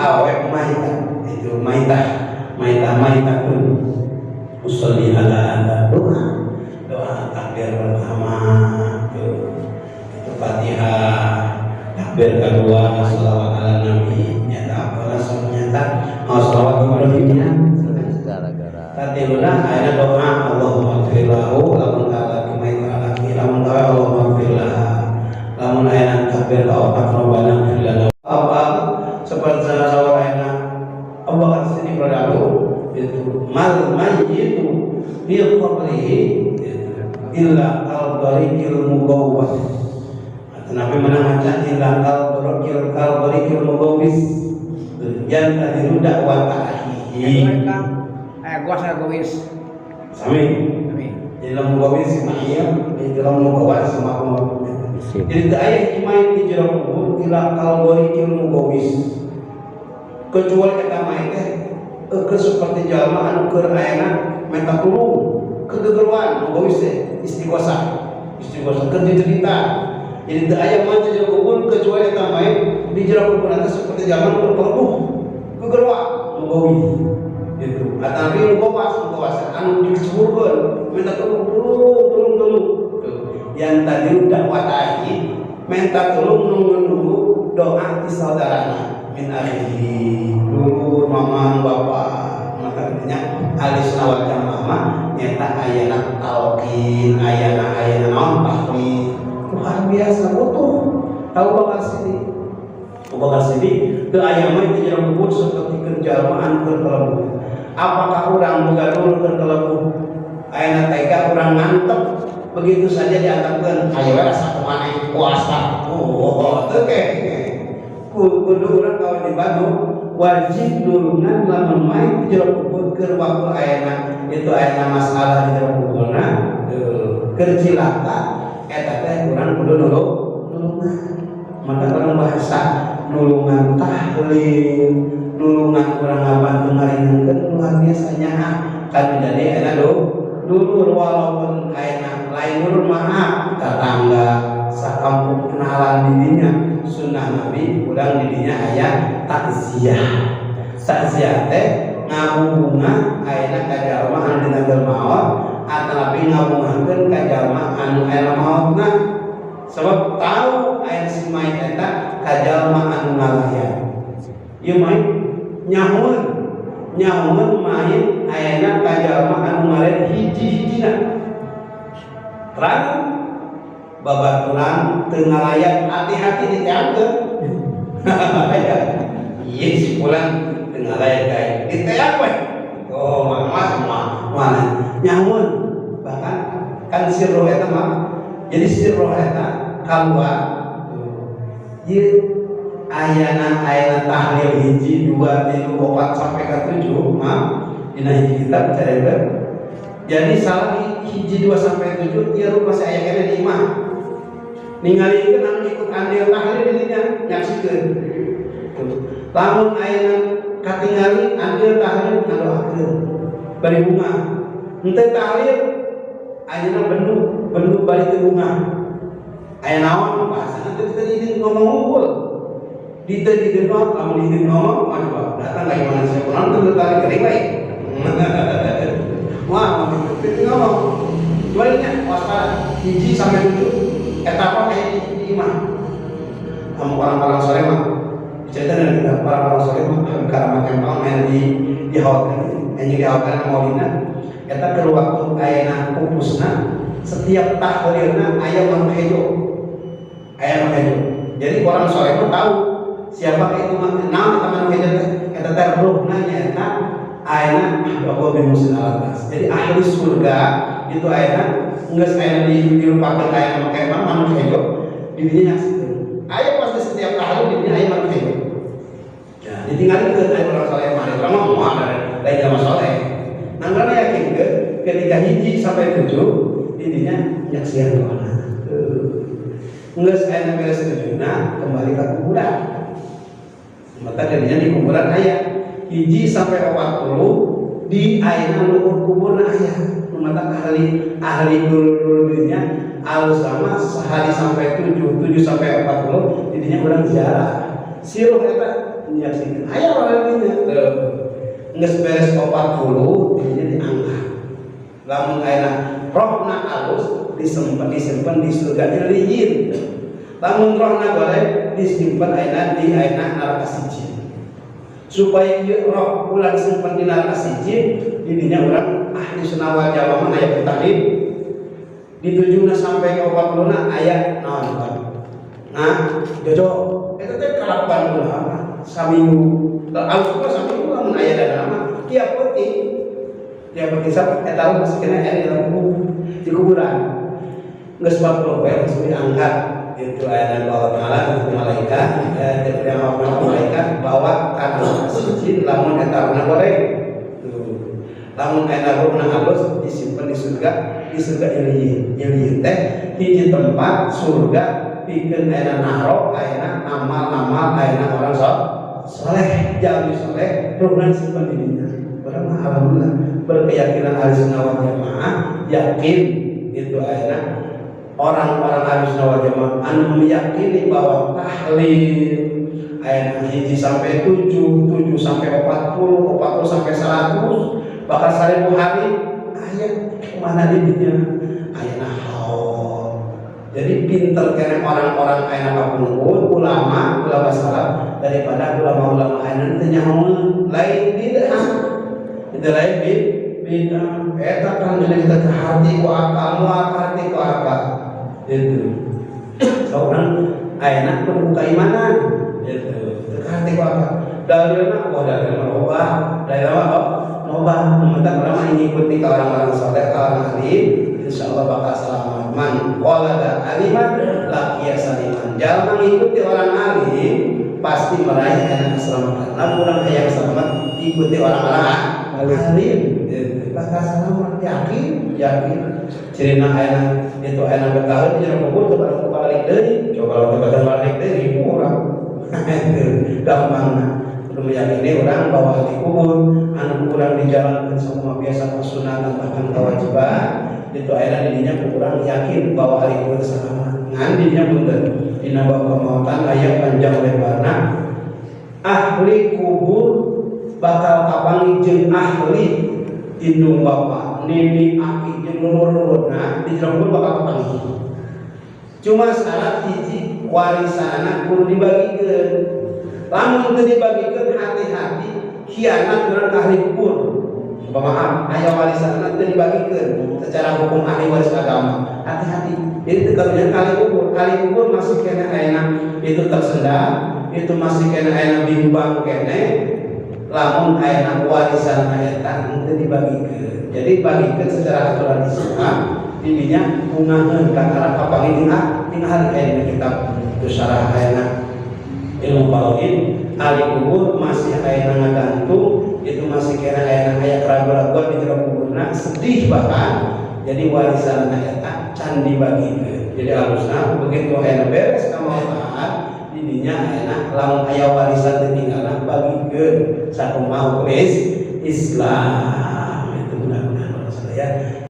awet maitah itu maitah pun usolli ala doa takbir pertama itu Fatihah, takbir kedua shalawat ala nabi, nyata apa langsung nyata shalawat Ibrahimnya tadilah ayat doa Allahumma firlahu lamun ta'ala kimaita alaki lamun ta'ala Allahumma firlah lamun ayat takbir ta'ala Rabbana firlana apa seperti shalawat ayat Allah kasih berlalu itu mal mayyitu bi qabrihi illa al-barikil mugawwas. Nabi menamakan illa al-barikil mugawwis yang tadiru dakwah ta'ahihi gua saya gowis sami dalam mugawwis iya dalam mugawwas sama jadi ayat iman di jero kubur illa al-barikil mugawwis kecuali kita main teh ke seperti jalma anu keur ayana menta tulung kegegeruan mugawis teh istighosah kerja cerita. Jadi teu aya mah di jero kubur kecuali kita main di jero kubur nanti seperti jalma berpeluh kegeruan mugawis gitu. Atawi mugawwas anu disuburkeun menta tulung yang tadi udah watahi minta tolong nunggu doa di saudaranya min akhihi dulu mamang bapak maka katanya alis nawal jamaah nyata ayana talqin ayana naon tahmi luar biasa butuh tahu bakal sini ke ayamnya di jalan kubur seperti kerjaan berkelebu apakah orang buka dulu berkelebu ayana tega orang ngantep begitu saja dianggapkan ayo rasa kemana puasa oke kudu urang kawan di Bandung wajib nulungan lamun main di jero kubur keur waktu ayana itu ayana masalah di jero kuburna keur cilaka eta teh urang kudu nulungan maka urang bahasa nulungan tahlil nulungan urang ngabantu ngaringeunkeun luar biasa nyaha kan jadi eta dulur walaupun ayana lain dulur maaf tetangga sakampung kenalan didinya sunnah Nabi urang didinya aya takziah teh ngabunga ayana ka jalma anu dina geul maot atapi ngabungakeun ka jalma anu aya maotna sebab tahu aya si mayit eta ka jalma anu ngalayan ieu mayit nyamun mayit ayana ka jalma anu ngalayan hiji-hijina terang babaturan teu ngalayan hati-hati diteangkeun iya si pulang teu ngalayan kae diteang we mana nyamun bahkan kan sirroh eta mah jadi sirroh eta kaluar ieu ayana tahlil hiji 2 3 4 sampai ke 7 mah dina hiji kitab careun jadi salah hiji 2 sampai 7 ieu rupa saya kena di imah ningalikeun anu ikut andil tahlil dinya nyaksikeun lamun ayeuna katingali andil tahlil ngadoakeun bari bunga henteu tahlil ayeuna bendu bari teu bunga aya naon bahasana teu izin ngomong unggul diteun lamun izin ngomong mah datang ka imah saya kurang teu tarik kering bae wah teu ngomong jualnya waspada hiji sampai 7 etapa kayak di imah kamu orang-orang sore mah cerita dari kita orang-orang sore mah karena makan main di hotel hanya di hotel Maulina kita ke waktu ayana pupusna setiap tahlilna aya manu hejo jadi orang sore itu tahu siapa itu mah naon eta manu hejo teh eta teh ruhna nyaeta ayana Allah bin Musin al-Atas jadi ahli surga itu ayana geus ayana dirupakeun ayana make manu hejo didinya nyaksikeun aya pasti setiap tahlil didinya aya manu hejo ya ditinggalikeun aya orang saleh mah urang mah moal lain jamaah saleh nangana yakinkeun ketika hiji sampai 7 didinya nyaksian doana geus ayana beres tujuna kembali ka kuburan maka didinya di kuburan aya hiji sampai 40 di ayana luhur kuburan aya mata ahli dulunya alus sama sehari sampai 7 sampai 40 jadinya orang ziarah siruh eta menyaksikan aya waraninya geus beres 40 jadi diangkat lamun aya rohna alus disimpan di surga illiyin lamun rohna goreng disimpan aya di neraka siji supaya ieu roh ulah disimpan di neraka siji didinya urang ahli sunnah wal jamaah aya tadi di 7 sampai ke 40 aya naon nah jojo eta teh kalapan ulah saminggu alus saminggu lamun aya dana tiap peuting sak eta masih kena aya di kuburan geus 40 poe geus diangkat itu ayat Allah Taala itu malaikat yang malaikat bawa kana siji lamun eta runa goreng lamun eta runa halus disimpen di surga illiyin teh hiji tempat surga pikeun aya naro aya amal-amal aya orang saleh jami saleh ruhna simpen di dinya urang mah alhamdulillah berkeyakinan ahli sunnah wal jamaah yakin itu aya orang-orang ahli sunnah wal jamaah anu meyakini bahwa tahlil ayat 1 sampai 7 sampai 40 sampai 100 bakal 1000 hari ayat mana dinya ayat nahau jadi pinter kena orang-orang ayat ngapungkeun ulama salaf daripada ulama-ulama anu teh nyaho lain bid'ah itu lain bid'ah eta kan kita ke hati ku akal hati ku akal itu seorang ayat pembuka imanan itu ke hati ku akal dalilna loba mentak ulama ngikuti ke orang-orang saleh ke orang alim insyaallah bakal selamat man qala da aliman laqiya saliman jalma ngikuti orang alim pasti meraih keselamatan lamun urang hayang selamat ikuti orang-orang alim bakal selamat yakin cirina aya itu aya betahun di kubur teu balik deui coba teu balik deui urang gampangna kudu meyakini urang bahwa di kubur anu urang dijalankan semua biasa kesunatan bahkan kewajiban itu aya didinya urang yakin bahwa hari kubur selamat ngan didinya punten dina bab kemautan aya panjang lebarna ahli kubur bakal kapangi jeung ahli indung bapa nini aki jeung lulur-lulurna di jero kubur bakal kapangi cuma syarat hiji warisanna kudu dibagikeun lamun teu dibagikeun hati-hati khianat urang ahli kubur paham aya warisanna teu dibagikeun secara hukum ahli waris agama hati-hati jadi teu karunya ahli kubur masih kena aya itu tersendat itu masih kena aya bimbang kene lamun aya warisan eta teu dibagikeun jadi bagikeun secara aturan Islam didinya gunakeun kakara kapangi dina ahli kitab itu syarah aya ilmu faraid ahli kubur masih aya ngagantung itu masih kena aya keraguan-keraguan di jero kuburna sedih bahkan jadi warisan eta can dibagikeun jadi harusna begitu aya beres kamautaan didinya aya lamun aya warisan teu tinggalna bagikeun sakumaha hukum Islam itu benar-benar ya